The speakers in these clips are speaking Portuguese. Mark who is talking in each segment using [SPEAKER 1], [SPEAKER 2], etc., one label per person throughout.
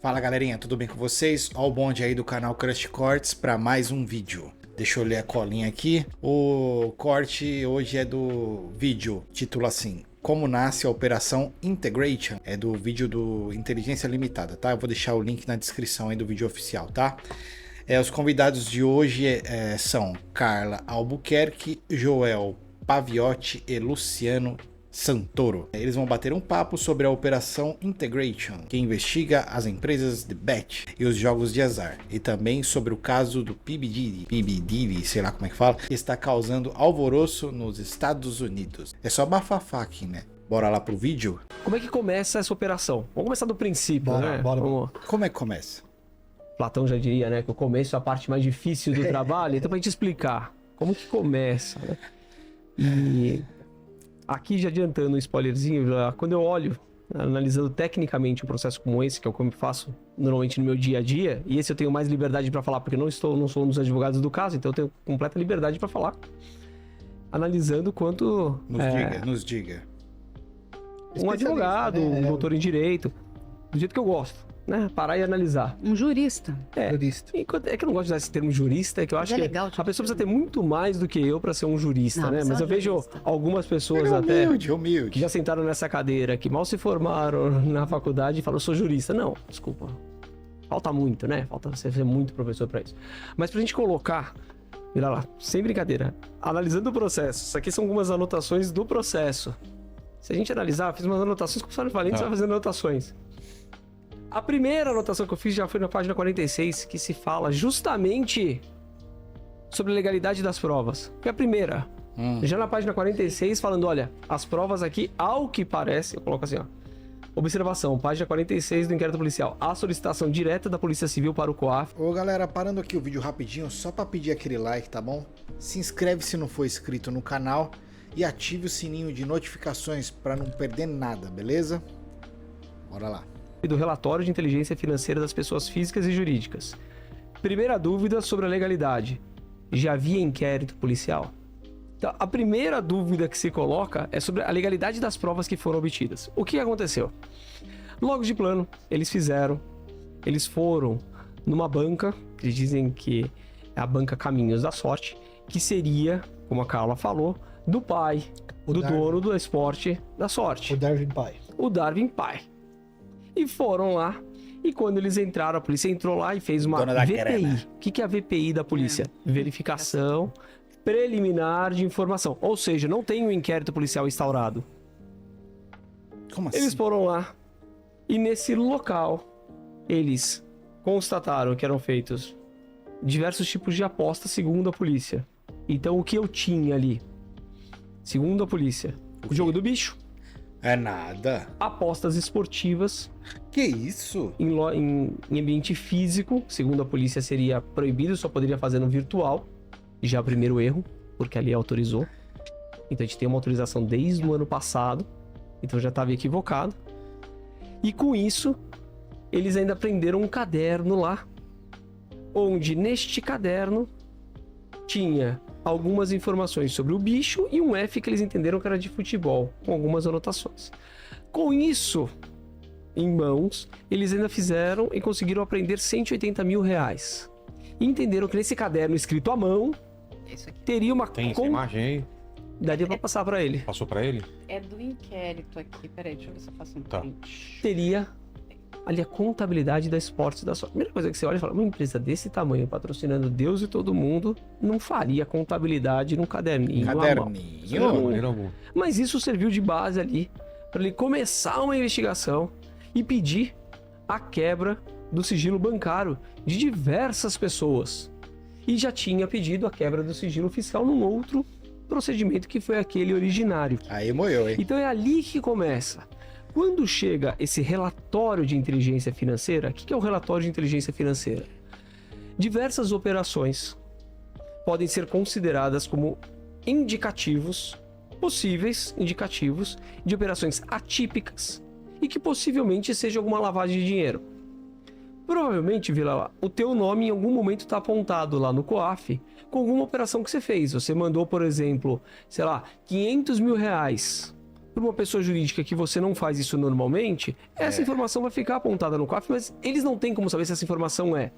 [SPEAKER 1] Fala galerinha, tudo bem com vocês? Ó o bonde aí do canal Crush Cortes para mais um vídeo. Deixa eu ler a colinha aqui. O corte hoje é do vídeo, título assim: Como nasce a Operação Integration. É do vídeo do Inteligência Limitada, tá? Eu vou deixar o link na descrição aí do vídeo oficial, tá? Os convidados de hoje são Carla Albuquerque, Joel Paviotti e Luciano Santoro. Eles vão bater um papo sobre a Operação Integration, que investiga as empresas de bet e os jogos de azar, e também sobre o caso do P. Diddy, sei lá como é que fala, que está causando alvoroço nos Estados Unidos. É só bafafá aqui, né? Bora lá pro vídeo?
[SPEAKER 2] Como é que começa essa operação? Vamos começar do princípio, né? Vamos...
[SPEAKER 1] Como é que começa?
[SPEAKER 2] Platão já diria, né, que o começo é a parte mais difícil do trabalho. Então, pra gente explicar como que começa, né? E aqui, já adiantando um spoilerzinho, quando eu olho, analisando tecnicamente um processo como esse, que é o que eu faço normalmente no meu dia a dia, e esse eu tenho mais liberdade para falar, porque não sou um dos advogados do caso, então eu tenho completa liberdade para falar. Analisando quanto...
[SPEAKER 1] Nos diga.
[SPEAKER 2] Um advogado, um doutor em direito, do jeito que eu gosto. Né? Parar e analisar.
[SPEAKER 3] Um jurista.
[SPEAKER 2] Jurista. É que eu não gosto de usar esse termo jurista, que eu acho que a pessoa precisa ter muito mais do que eu para ser um jurista, não, né? Mas eu vejo algumas pessoas
[SPEAKER 1] humilde.
[SPEAKER 2] Que já sentaram nessa cadeira, que mal se formaram na faculdade e falam, eu sou jurista. Não, desculpa. Falta muito, né? Falta você ser muito professor para isso. Mas pra gente colocar, mira lá, sem brincadeira, analisando o processo. Isso aqui são algumas anotações do processo. Se a gente analisar, fiz umas anotações, como eu falei, a gente vai fazendo anotações. A primeira anotação que eu fiz já foi na página 46, que se fala justamente sobre a legalidade das provas. Foi a primeira. Já na página 46, falando, olha, as provas aqui, ao que parece, eu coloco assim, ó. Observação, página 46 do inquérito policial. A solicitação direta da Polícia Civil para o COAF.
[SPEAKER 1] Ô galera, parando aqui o vídeo rapidinho, só para pedir aquele like, tá bom? Se inscreve se não for inscrito no canal e ative o sininho de notificações para não perder nada, beleza? Bora lá.
[SPEAKER 2] Do relatório de inteligência financeira das pessoas físicas e jurídicas. Primeira dúvida sobre a legalidade. Já havia inquérito policial? Então, a primeira dúvida que se coloca é sobre a legalidade das provas que foram obtidas. O que aconteceu? Logo de plano, eles foram numa banca, que eles dizem que é a banca Caminhos da Sorte, que seria, como a Carla falou, do pai, dono do esporte da sorte. O Darwin Pai. E foram lá, e quando eles entraram, a polícia entrou lá e fez uma VPI. O que é a VPI da polícia? Verificação preliminar de informação. Ou seja, não tem um inquérito policial instaurado.
[SPEAKER 1] Como assim?
[SPEAKER 2] Eles foram lá, e nesse local, eles constataram que eram feitos diversos tipos de apostas, segundo a polícia. Então, o que eu tinha ali? Segundo a polícia, o jogo do bicho.
[SPEAKER 1] É nada.
[SPEAKER 2] Apostas esportivas.
[SPEAKER 1] Que isso?
[SPEAKER 2] Em ambiente físico, segundo a polícia, seria proibido, só poderia fazer no virtual. Já é o primeiro erro, porque ali autorizou. Então a gente tem uma autorização desde o ano passado. Então já estava equivocado. E com isso, eles ainda prenderam um caderno lá, onde neste caderno tinha algumas informações sobre o bicho e um F que eles entenderam que era de futebol, com algumas anotações. Com isso em mãos, eles ainda fizeram e conseguiram apreender R$180 mil. E entenderam que nesse caderno escrito à mão, teria uma...
[SPEAKER 4] Tem essa imagem aí?
[SPEAKER 2] Daria pra passar pra ele.
[SPEAKER 4] Passou pra ele?
[SPEAKER 3] É do inquérito aqui. Peraí, deixa eu ver se eu faço um print.
[SPEAKER 2] Teria ali a contabilidade da Esportes da Sorte. A primeira coisa que você olha e fala, uma empresa desse tamanho, patrocinando Deus e todo mundo, não faria contabilidade num caderninho.
[SPEAKER 1] Caderninho.
[SPEAKER 2] Mas isso serviu de base ali para ele começar uma investigação e pedir a quebra do sigilo bancário de diversas pessoas. E já tinha pedido a quebra do sigilo fiscal num outro procedimento que foi aquele originário.
[SPEAKER 1] Aí moeu, hein?
[SPEAKER 2] Então é ali que começa. Quando chega esse relatório de inteligência financeira, o que é o relatório de inteligência financeira? Diversas operações podem ser consideradas como indicativos, possíveis indicativos de operações atípicas e que possivelmente seja alguma lavagem de dinheiro. Provavelmente, Vila, o teu nome em algum momento está apontado lá no COAF com alguma operação que você fez. Você mandou, por exemplo, sei lá, R$500 mil para uma pessoa jurídica que você não faz isso normalmente, essa informação vai ficar apontada no COAF, mas eles não têm como saber se essa informação é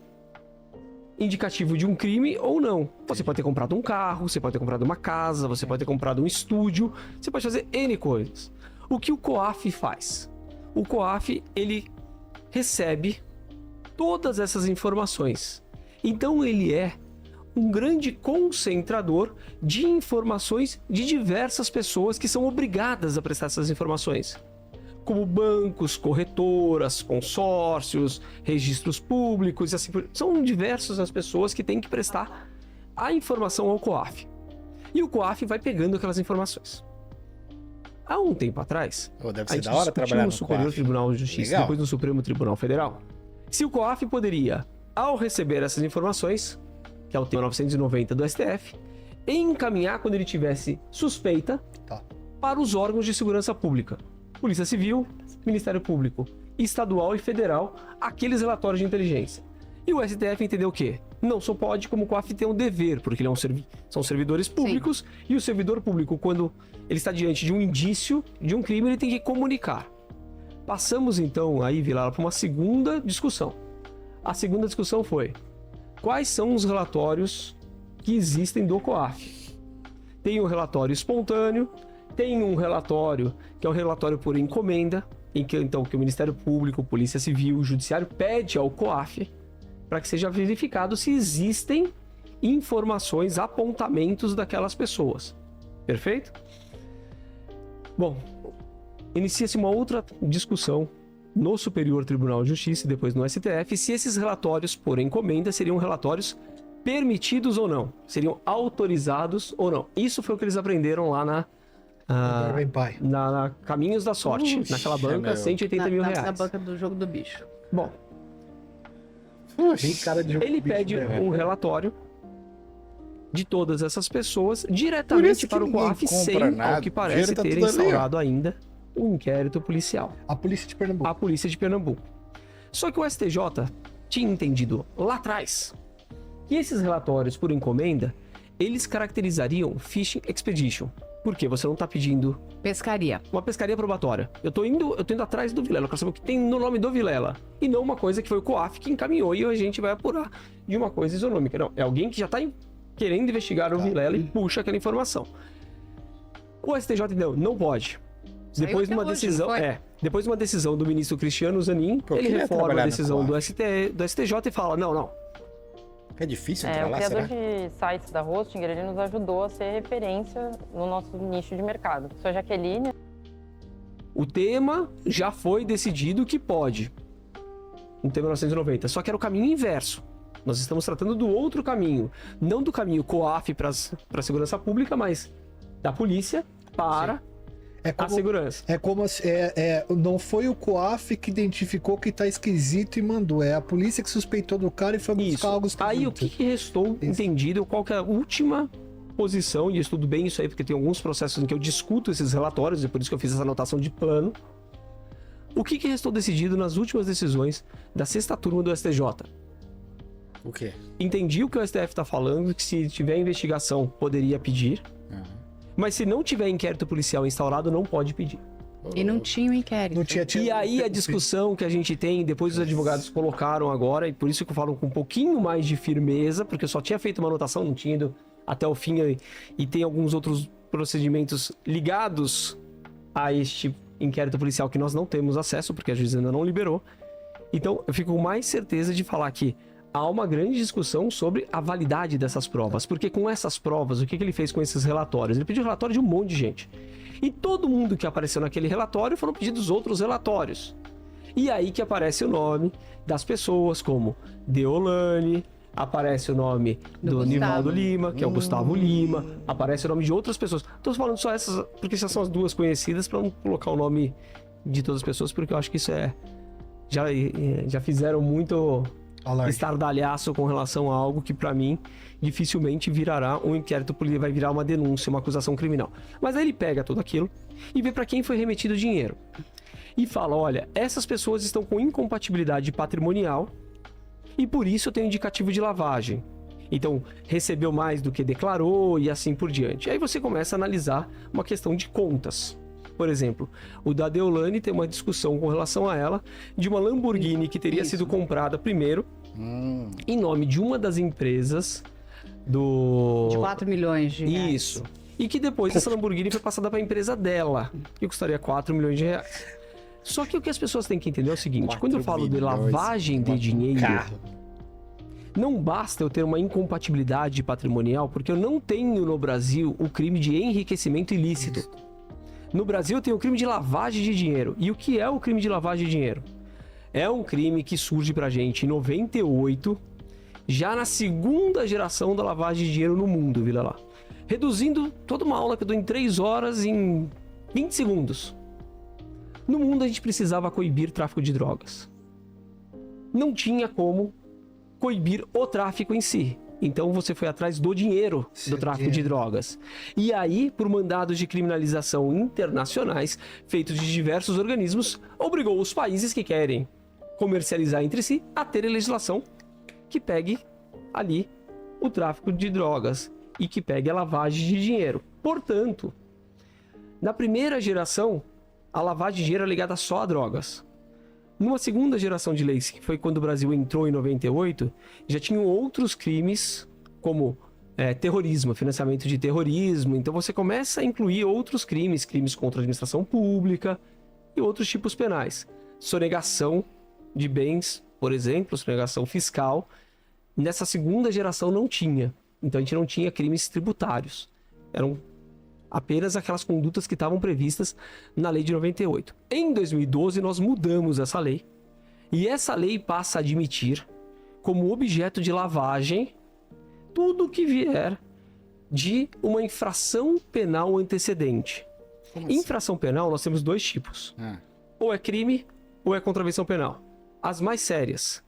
[SPEAKER 2] indicativo de um crime ou não. Você pode ter comprado um carro, você pode ter comprado uma casa, você pode ter comprado um estúdio, você pode fazer N coisas. O que o COAF faz? O COAF, ele recebe todas essas informações. Então ele é um grande concentrador de informações de diversas pessoas que são obrigadas a prestar essas informações, como bancos, corretoras, consórcios, registros públicos e assim por... São diversas as pessoas que têm que prestar a informação ao COAF. E o COAF vai pegando aquelas informações. Há um tempo atrás,
[SPEAKER 1] Deve
[SPEAKER 2] a
[SPEAKER 1] ser
[SPEAKER 2] gente
[SPEAKER 1] da hora
[SPEAKER 2] discutiu
[SPEAKER 1] trabalhar
[SPEAKER 2] no
[SPEAKER 1] no
[SPEAKER 2] Superior
[SPEAKER 1] COAF.
[SPEAKER 2] Tribunal de Justiça,
[SPEAKER 1] Legal.
[SPEAKER 2] depois no Supremo Tribunal Federal, se o COAF poderia, ao receber essas informações, que é o tema 990 do STF, encaminhar quando ele tivesse suspeita para os órgãos de segurança pública, Polícia Civil, Ministério Público Estadual e Federal, aqueles relatórios de inteligência. E o STF entendeu o quê? Não só pode, como o COAF tem um dever, porque ele é são servidores públicos, e o servidor público, quando ele está diante de um indício de um crime, ele tem que comunicar. Passamos então aí, Vilela, para uma segunda discussão. A segunda discussão foi: quais são os relatórios que existem do COAF? Tem um relatório espontâneo, tem um relatório que é um relatório por encomenda, em que então que o Ministério Público, Polícia Civil, o Judiciário pede ao COAF para que seja verificado se existem informações, apontamentos daquelas pessoas. Perfeito? Bom, inicia-se uma outra discussão no Superior Tribunal de Justiça e depois no STF, se esses relatórios por encomenda seriam relatórios permitidos ou não, seriam autorizados ou não. Isso foi o que eles aprenderam lá na Caminhos da Sorte, naquela banca, 180 mil reais.
[SPEAKER 3] Na banca do jogo do bicho.
[SPEAKER 2] Bom, ele pede um relatório de todas essas pessoas diretamente para o COAF, sem, ao que parece, ter instaurado ainda um inquérito policial.
[SPEAKER 4] A Polícia de Pernambuco.
[SPEAKER 2] A Polícia de Pernambuco. Só que o STJ tinha entendido lá atrás que esses relatórios por encomenda, eles caracterizariam Fishing Expedition. Por quê? Você não está pedindo
[SPEAKER 3] pescaria.
[SPEAKER 2] Uma pescaria probatória. Eu tô indo atrás do Vilela, eu quero saber o que tem no nome do Vilela. E não uma coisa que foi o COAF que encaminhou e a gente vai apurar de uma coisa isonômica. Não, é alguém que já está querendo investigar o Vilela e puxa aquela informação. O STJ entendeu, não pode. Depois de uma decisão, depois de uma decisão do ministro Cristiano Zanin, ele reforma a decisão do STJ e fala, não.
[SPEAKER 1] É difícil entrar lá,
[SPEAKER 5] será? O criador de sites da Hostinger, ele nos ajudou a ser referência no nosso nicho de mercado. Sou Jaqueline.
[SPEAKER 2] O tema já foi decidido que pode. No tema 990, só que era o caminho inverso. Nós estamos tratando do outro caminho. Não do caminho COAF para a segurança pública, mas da polícia para a segurança.
[SPEAKER 4] É como não foi o COAF que identificou que tá esquisito e mandou. É a polícia que suspeitou do cara e foi buscar algo esquisito.
[SPEAKER 2] Aí o que restou entendido? Qual que é a última posição? E eu estudo bem isso aí, porque tem alguns processos em que eu discuto esses relatórios, e por isso que eu fiz essa anotação de plano. O que restou decidido nas últimas decisões da sexta turma do STJ?
[SPEAKER 1] O quê?
[SPEAKER 2] Entendi o que o STF está falando, que se tiver investigação, poderia pedir. Mas se não tiver inquérito policial instaurado, não pode pedir.
[SPEAKER 3] E não tinha o inquérito.
[SPEAKER 4] Não tinha
[SPEAKER 2] E aí a discussão que a gente tem, depois os advogados colocaram agora, e por isso que eu falo com um pouquinho mais de firmeza, porque eu só tinha feito uma anotação, não tinha ido até o fim, e tem alguns outros procedimentos ligados a este inquérito policial que nós não temos acesso, porque a juíza ainda não liberou. Então eu fico com mais certeza de falar que há uma grande discussão sobre a validade dessas provas, porque com essas provas, o que ele fez com esses relatórios? Ele pediu relatório de um monte de gente. E todo mundo que apareceu naquele relatório foram pedidos outros relatórios. E aí que aparece o nome das pessoas, como Deolane, aparece o nome do Nivaldo Lima, que é o Gustavo Lima, aparece o nome de outras pessoas. Estou falando só essas, porque essas são as duas conhecidas, para não colocar o nome de todas as pessoas, porque eu acho que isso já fizeram muito estardalhaço com relação a algo que para mim dificilmente virará um inquérito policial, vai virar uma denúncia, uma acusação criminal. Mas aí ele pega tudo aquilo e vê para quem foi remetido o dinheiro e fala, olha, essas pessoas estão com incompatibilidade patrimonial e por isso eu tenho indicativo de lavagem. Então, recebeu mais do que declarou e assim por diante. Aí você começa a analisar uma questão de contas. por exemplo, o da Deolane tem uma discussão com relação a ela, de uma Lamborghini que teria sido comprada primeiro, em nome de uma das empresas do...
[SPEAKER 3] De 4 milhões de reais.
[SPEAKER 2] Isso. E que depois essa Lamborghini foi passada para a empresa dela, que custaria 4 milhões de reais. Só que o que as pessoas têm que entender é o seguinte, quando eu falo de lavagem de dinheiro, não basta eu ter uma incompatibilidade patrimonial, porque eu não tenho no Brasil o crime de enriquecimento ilícito. No Brasil eu tenho o crime de lavagem de dinheiro. E o que é o crime de lavagem de dinheiro? É um crime que surge pra gente em 98, já na segunda geração da lavagem de dinheiro no mundo, vira lá. Reduzindo toda uma aula que eu dou em 3 horas em 20 segundos. No mundo a gente precisava coibir tráfico de drogas. Não tinha como coibir o tráfico em si. Então você foi atrás do dinheiro do tráfico de drogas. E aí, por mandados de criminalização internacionais, feitos de diversos organismos, obrigou os países que querem comercializar entre si a ter legislação que pegue ali o tráfico de drogas e que pegue a lavagem de dinheiro. Portanto, na primeira geração, a lavagem de dinheiro é ligada só a drogas. Numa segunda geração de leis, que foi quando o Brasil entrou em 98, já tinham outros crimes, como terrorismo, financiamento de terrorismo. Então você começa a incluir outros crimes, crimes contra a administração pública e outros tipos penais. Sonegação de bens, por exemplo, sonegação fiscal. Nessa segunda geração não tinha. Então a gente não tinha crimes tributários. Eram apenas aquelas condutas que estavam previstas na lei de 98. Em 2012, nós mudamos essa lei. E essa lei passa a admitir, como objeto de lavagem, tudo que vier de uma infração penal antecedente. Infração penal, nós temos 2 tipos. Ou é crime, ou é contravenção penal. As mais sérias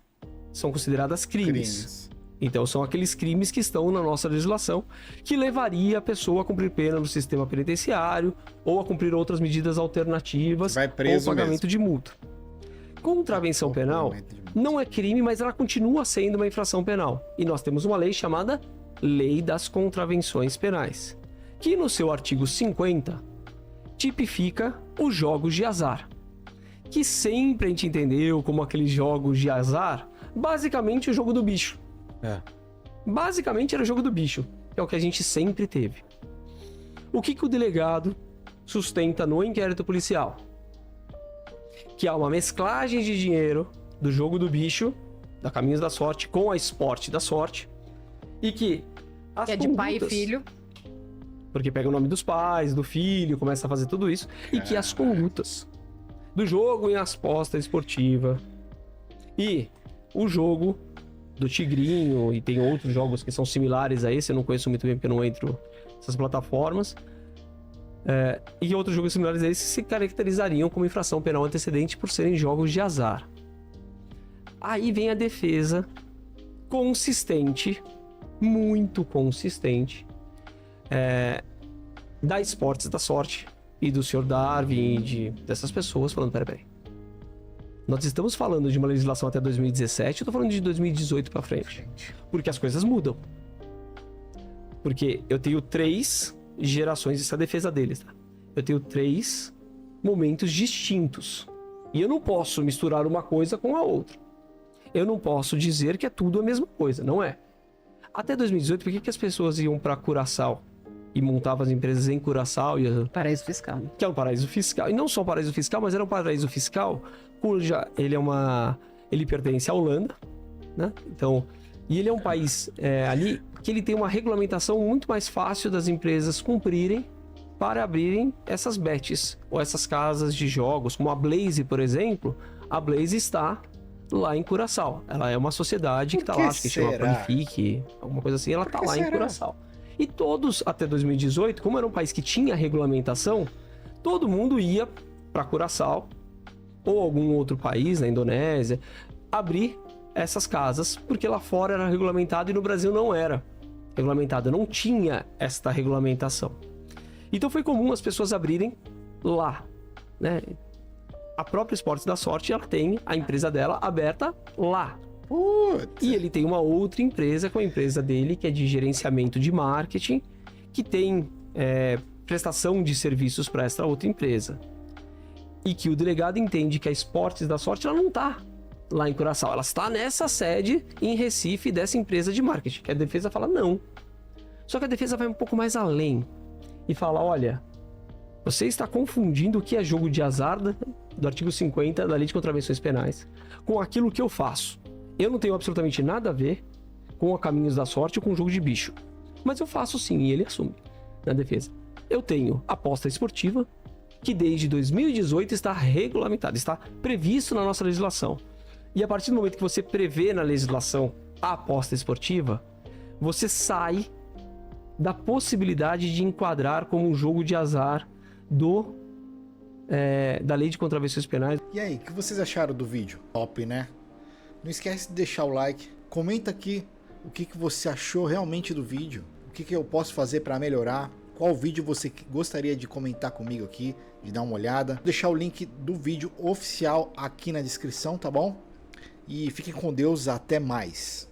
[SPEAKER 2] são consideradas crimes. Então são aqueles crimes que estão na nossa legislação que levaria a pessoa a cumprir pena no sistema penitenciário ou a cumprir outras medidas alternativas ou pagamento de multa. Contravenção penal não é crime, mas ela continua sendo uma infração penal. E nós temos uma lei chamada Lei das Contravenções Penais, que no seu artigo 50 tipifica os jogos de azar, que sempre a gente entendeu como aqueles jogos de azar, basicamente o jogo do bicho. Basicamente era o jogo do bicho, que é o que a gente sempre teve. O que o delegado sustenta no inquérito policial? Que há uma mesclagem de dinheiro do jogo do bicho, da Caminhos da Sorte, com a Esporte da Sorte, e que as
[SPEAKER 3] é de pai e filho.
[SPEAKER 2] Porque pega o nome dos pais, do filho, começa a fazer tudo isso, e que as condutas do jogo em aposta esportiva e o jogo do Tigrinho, e tem outros jogos que são similares a esse, eu não conheço muito bem porque eu não entro nessas plataformas, e outros jogos similares a esse se caracterizariam como infração penal antecedente por serem jogos de azar. Aí vem a defesa consistente, muito consistente, da Esportes da Sorte e do Sr. Darwin e dessas pessoas falando, peraí. Nós estamos falando de uma legislação até 2017, eu tô falando de 2018 pra frente. Porque as coisas mudam. Porque eu tenho 3 gerações, essa é a defesa deles, tá? Eu tenho 3 momentos distintos. E eu não posso misturar uma coisa com a outra. Eu não posso dizer que é tudo a mesma coisa, não é? Até 2018, por que as pessoas iam pra Curaçao? E montavam as empresas em Curaçao e...
[SPEAKER 3] Paraíso fiscal.
[SPEAKER 2] Que é um paraíso fiscal. E não só um paraíso fiscal, mas era um paraíso fiscal cuja... Ele pertence à Holanda, né? Então... E ele é um país ali que ele tem uma regulamentação muito mais fácil das empresas cumprirem para abrirem essas bets ou essas casas de jogos. Como a Blaze, por exemplo. A Blaze está lá em Curaçao. Ela é uma sociedade que está lá, acho que chama Planifique, alguma coisa assim. Ela está lá em Curaçao. E todos, até 2018, como era um país que tinha regulamentação, todo mundo ia para Curaçao ou algum outro país, na Indonésia, abrir essas casas, porque lá fora era regulamentado e no Brasil não era regulamentado, não tinha esta regulamentação. Então foi comum as pessoas abrirem lá, né? A própria Esportes da Sorte, ela tem a empresa dela aberta lá. E ele tem uma outra empresa com a empresa dele, que é de gerenciamento de marketing, que tem prestação de serviços para esta outra empresa. E que o delegado entende que a Esportes da Sorte ela não está lá em Curaçao, ela está nessa sede em Recife dessa empresa de marketing. Que a defesa fala não. Só que a defesa vai um pouco mais além e fala, olha, você está confundindo o que é jogo de azar do artigo 50 da Lei de Contravenções Penais com aquilo que eu faço. Eu não tenho absolutamente nada a ver com a Caminhos da Sorte ou com o jogo de bicho. Mas eu faço sim, e ele assume na defesa. Eu tenho aposta esportiva, que desde 2018 está regulamentada, está previsto na nossa legislação. E a partir do momento que você prevê na legislação a aposta esportiva, você sai da possibilidade de enquadrar como um jogo de azar da Lei de Contravenções Penais.
[SPEAKER 1] E aí, o que vocês acharam do vídeo? Top, né? Não esquece de deixar o like, comenta aqui o que você achou realmente do vídeo, o que eu posso fazer para melhorar, qual vídeo você gostaria de comentar comigo aqui, de dar uma olhada. Vou deixar o link do vídeo oficial aqui na descrição, tá bom? E fiquem com Deus, até mais.